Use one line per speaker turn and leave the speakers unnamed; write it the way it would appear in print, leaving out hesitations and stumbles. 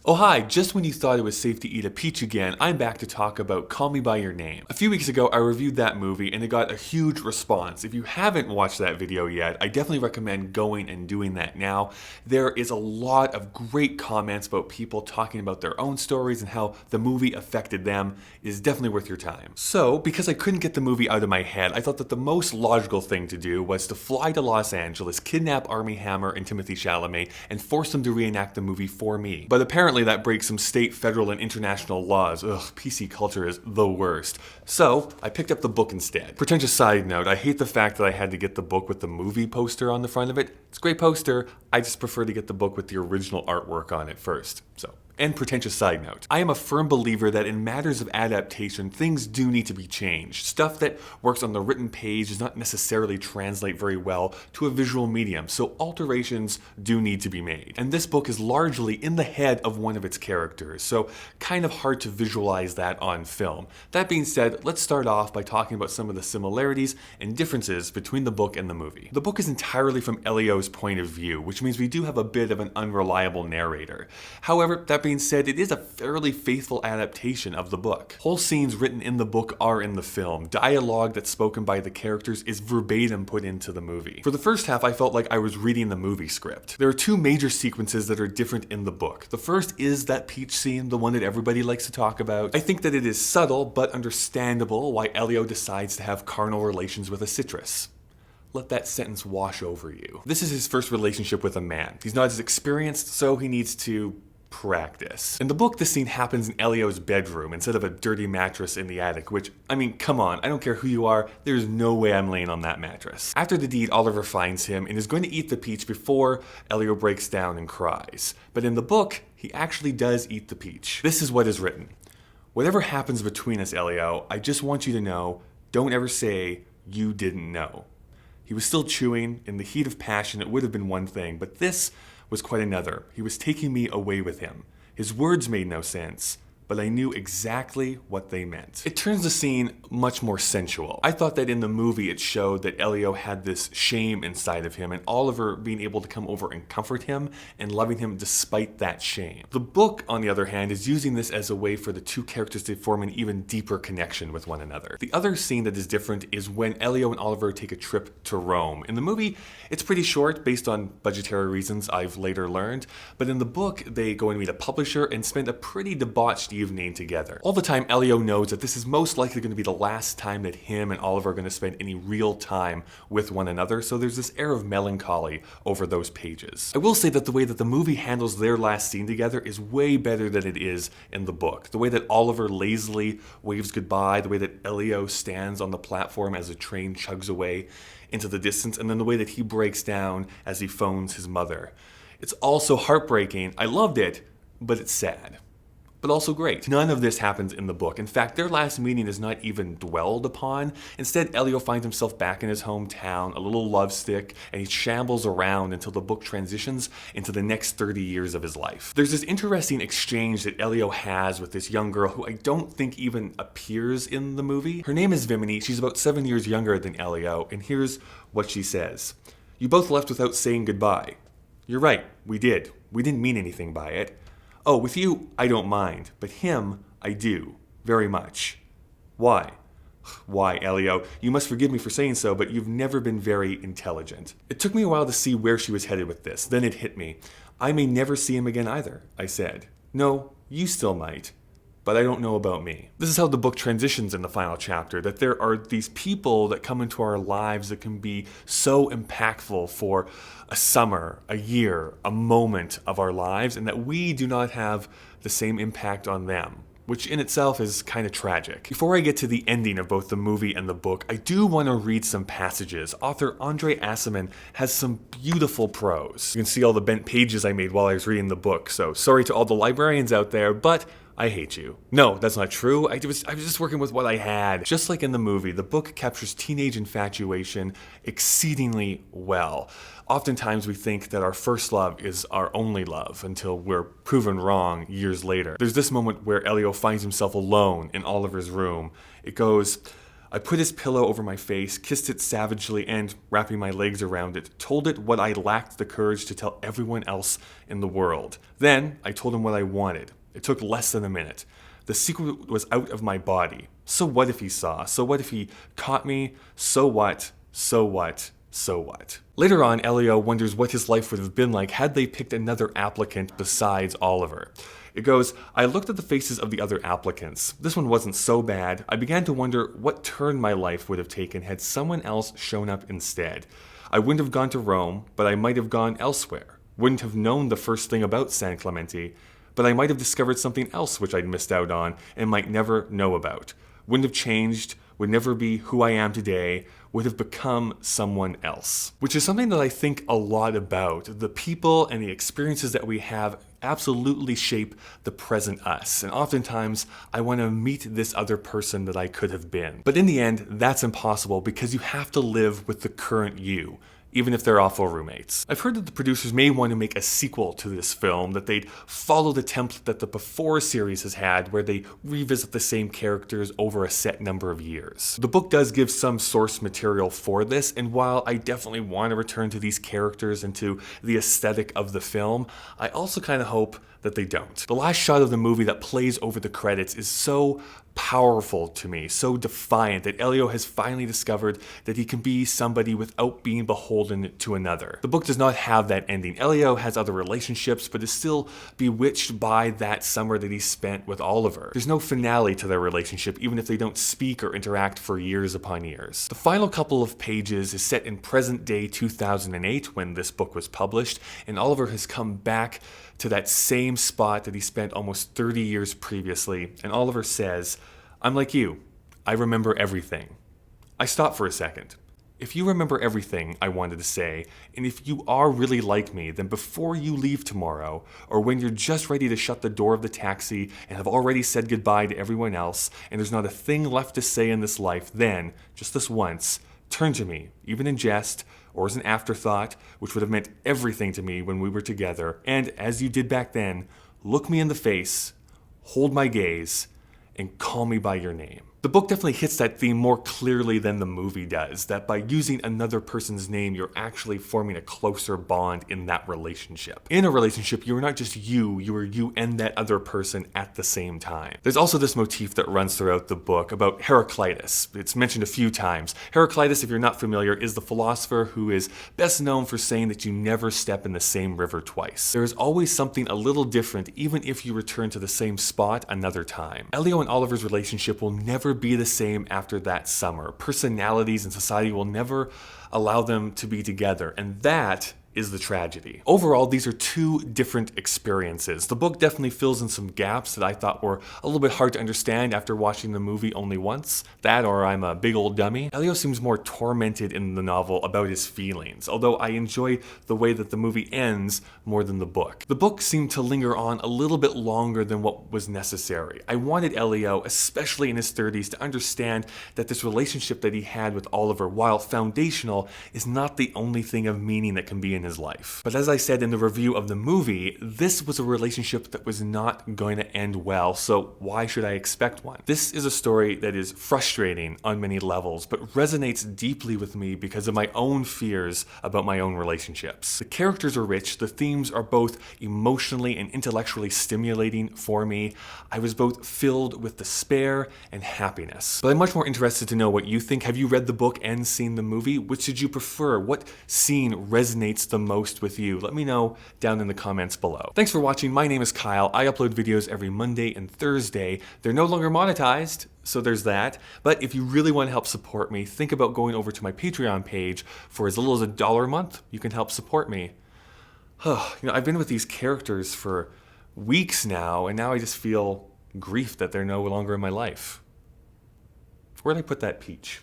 Oh hi, just when you thought it was safe to eat a peach again, I'm back to talk about Call Me By Your Name. A few weeks ago I reviewed that movie and it got a huge response. If you haven't watched that video yet, I definitely recommend going and doing that now. There is a lot of great comments about people talking about their own stories and how the movie affected them. It is definitely worth your time. So, because I couldn't get the movie out of my head, I thought that the most logical thing to do was to fly to Los Angeles, kidnap Armie Hammer and Timothy Chalamet, and force them to reenact the movie for me. But apparently that breaks some state, federal, and international laws. Ugh, PC culture is the worst. So, I picked up the book instead. Pretentious side note, I hate the fact that I had to get the book with the movie poster on the front of it. It's a great poster, I just prefer to get the book with the original artwork on it first. And pretentious side note, I am a firm believer that in matters of adaptation, things do need to be changed. Stuff that works on the written page does not necessarily translate very well to a visual medium, so alterations do need to be made. And this book is largely in the head of one of its characters, so kind of hard to visualize that on film. That being said, let's start off by talking about some of the similarities and differences between the book and the movie. The book is entirely from Elio's point of view, which means we do have a bit of an unreliable narrator. However, that being said, it is a fairly faithful adaptation of the book. Whole scenes written in the book are in the film. Dialogue that's spoken by the characters is verbatim put into the movie. For the first half, I felt like I was reading the movie script. There are two major sequences that are different in the book. The first is that peach scene, the one that everybody likes to talk about. I think that it is subtle but understandable why Elio decides to have carnal relations with a citrus. Let that sentence wash over you. This is his first relationship with a man. He's not as experienced, so he needs to practice. In the book, this scene happens in Elio's bedroom instead of a dirty mattress in the attic, which, I mean, come on, I don't care who you are, there's no way I'm laying on that mattress. After the deed, Oliver finds him and is going to eat the peach before Elio breaks down and cries. But in the book, he actually does eat the peach. This is what is written. Whatever happens between us, Elio, I just want you to know, don't ever say you didn't know. He was still chewing. In the heat of passion, it would have been one thing, but this was quite another. He was taking me away with him. His words made no sense, but I knew exactly what they meant. It turns the scene much more sensual. I thought that in the movie it showed that Elio had this shame inside of him and Oliver being able to come over and comfort him and loving him despite that shame. The book, on the other hand, is using this as a way for the two characters to form an even deeper connection with one another. The other scene that is different is when Elio and Oliver take a trip to Rome. In the movie, it's pretty short based on budgetary reasons I've later learned, but in the book they go and meet a publisher and spend a pretty debauched evening together. All the time, Elio knows that this is most likely going to be the last time that him and Oliver are going to spend any real time with one another, so there's this air of melancholy over those pages. I will say that the way that the movie handles their last scene together is way better than it is in the book. The way that Oliver lazily waves goodbye, the way that Elio stands on the platform as the train chugs away into the distance, and then the way that he breaks down as he phones his mother. It's all so heartbreaking. I loved it, but it's sad. But also great. None of this happens in the book. In fact, their last meeting is not even dwelled upon. Instead, Elio finds himself back in his hometown, a little lovesick, and he shambles around until the book transitions into the next 30 years of his life. There's this interesting exchange that Elio has with this young girl who I don't think even appears in the movie. Her name is Vimini. She's about 7 years younger than Elio, and here's what she says. "You both left without saying goodbye." "You're right, we did. We didn't mean anything by it. Oh, with you, I don't mind, but him, I do. Very much." "Why?" "Why, Elio, you must forgive me for saying so, but you've never been very intelligent." It took me a while to see where she was headed with this. Then it hit me. "I may never see him again either," I said. "No, you still might. But I don't know about me." This is how the book transitions in the final chapter, that there are these people that come into our lives that can be so impactful for a summer, a year, a moment of our lives, and that we do not have the same impact on them, which in itself is kind of tragic. Before I get to the ending of both the movie and the book, I do want to read some passages. Author Andre Aciman has some beautiful prose. You can see all the bent pages I made while I was reading the book, so sorry to all the librarians out there, but I hate you. No, that's not true. I was just working with what I had. Just like in the movie, the book captures teenage infatuation exceedingly well. Oftentimes we think that our first love is our only love until we're proven wrong years later. There's this moment where Elio finds himself alone in Oliver's room. It goes, I put his pillow over my face, kissed it savagely, and, wrapping my legs around it, told it what I lacked the courage to tell everyone else in the world. Then, I told him what I wanted. It took less than a minute. The secret was out of my body. So what if he saw? So what if he caught me? So what? So what? So what? Later on, Elio wonders what his life would have been like had they picked another applicant besides Oliver. It goes, I looked at the faces of the other applicants. This one wasn't so bad. I began to wonder what turn my life would have taken had someone else shown up instead. I wouldn't have gone to Rome, but I might have gone elsewhere. Wouldn't have known the first thing about San Clemente, but I might have discovered something else which I'd missed out on and might never know about. Wouldn't have changed, would never be who I am today, would have become someone else. Which is something that I think a lot about. The people and the experiences that we have absolutely shape the present us. And oftentimes, I want to meet this other person that I could have been. But in the end, that's impossible because you have to live with the current you, even if they're awful roommates. I've heard that the producers may want to make a sequel to this film, that they'd follow the template that the Before series has had, where they revisit the same characters over a set number of years. The book does give some source material for this, and while I definitely want to return to these characters and to the aesthetic of the film, I also kind of hope that they don't. The last shot of the movie that plays over the credits is so powerful to me, so defiant, that Elio has finally discovered that he can be somebody without being beholden to another. The book does not have that ending. Elio has other relationships, but is still bewitched by that summer that he spent with Oliver. There's no finale to their relationship, even if they don't speak or interact for years upon years. The final couple of pages is set in present day 2008 when this book was published, and Oliver has come back to that same spot that he spent almost 30 years previously, and Oliver says, I'm like you. I remember everything. I stop for a second. If you remember everything, I wanted to say, and if you are really like me, then before you leave tomorrow, or when you're just ready to shut the door of the taxi and have already said goodbye to everyone else, and there's not a thing left to say in this life, then, just this once, turn to me, even in jest, or as an afterthought, which would have meant everything to me when we were together, and as you did back then, look me in the face, hold my gaze, and call me by your name. The book definitely hits that theme more clearly than the movie does, that by using another person's name, you're actually forming a closer bond in that relationship. In a relationship, you are not just you are you and that other person at the same time. There's also this motif that runs throughout the book about Heraclitus. It's mentioned a few times. Heraclitus, if you're not familiar, is the philosopher who is best known for saying that you never step in the same river twice. There is always something a little different, even if you return to the same spot another time. Elio and Oliver's relationship will never be the same after that summer. Personalities and society will never allow them to be together, and that is the tragedy. Overall, these are two different experiences. The book definitely fills in some gaps that I thought were a little bit hard to understand after watching the movie only once. That or I'm a big old dummy. Elio seems more tormented in the novel about his feelings, although I enjoy the way that the movie ends more than the book. The book seemed to linger on a little bit longer than what was necessary. I wanted Elio, especially in his 30s, to understand that this relationship that he had with Oliver, while foundational, is not the only thing of meaning that can be in his life. But as I said in the review of the movie, this was a relationship that was not going to end well, so why should I expect one? This is a story that is frustrating on many levels, but resonates deeply with me because of my own fears about my own relationships. The characters are rich, the themes are both emotionally and intellectually stimulating for me. I was both filled with despair and happiness. But I'm much more interested to know what you think. Have you read the book and seen the movie? Which did you prefer? What scene resonates the most with you? Let me know down in the comments below. Thanks for watching. My name is Kyle. I upload videos every Monday and Thursday. They're no longer monetized, so there's that. But if you really want to help support me, think about going over to my Patreon page. For as little as $1 a month, you can help support me. I've been with these characters for weeks now, and now I just feel grief that they're no longer in my life. Where'd I put that peach?